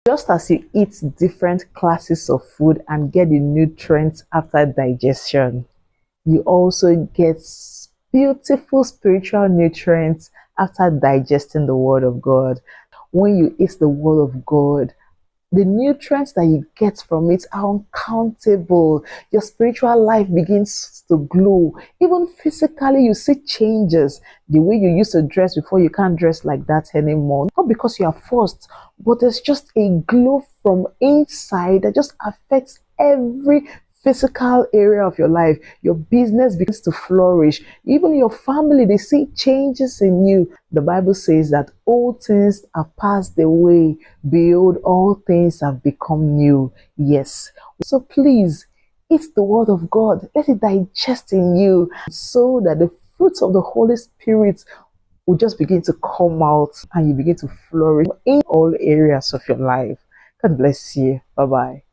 Just as you eat different classes of food and get the nutrients after digestion, you also get beautiful spiritual nutrients after digesting the Word of God. When you eat the Word of God, the nutrients that you get from it are uncountable. Your spiritual life begins to glow. Even physically, you see changes. The way you used to dress before, you can't dress like that anymore. Not because you are forced, but there's just a glow from inside that just affects every physical area of your life. Your business begins to flourish. Even your family, they see changes in you. The Bible says that all things have passed away. Behold, all things have become new. Yes. So please, eat the Word of God. Let it digest in you so that the fruits of the Holy Spirit will just begin to come out and you begin to flourish in all areas of your life. God bless you. Bye-bye.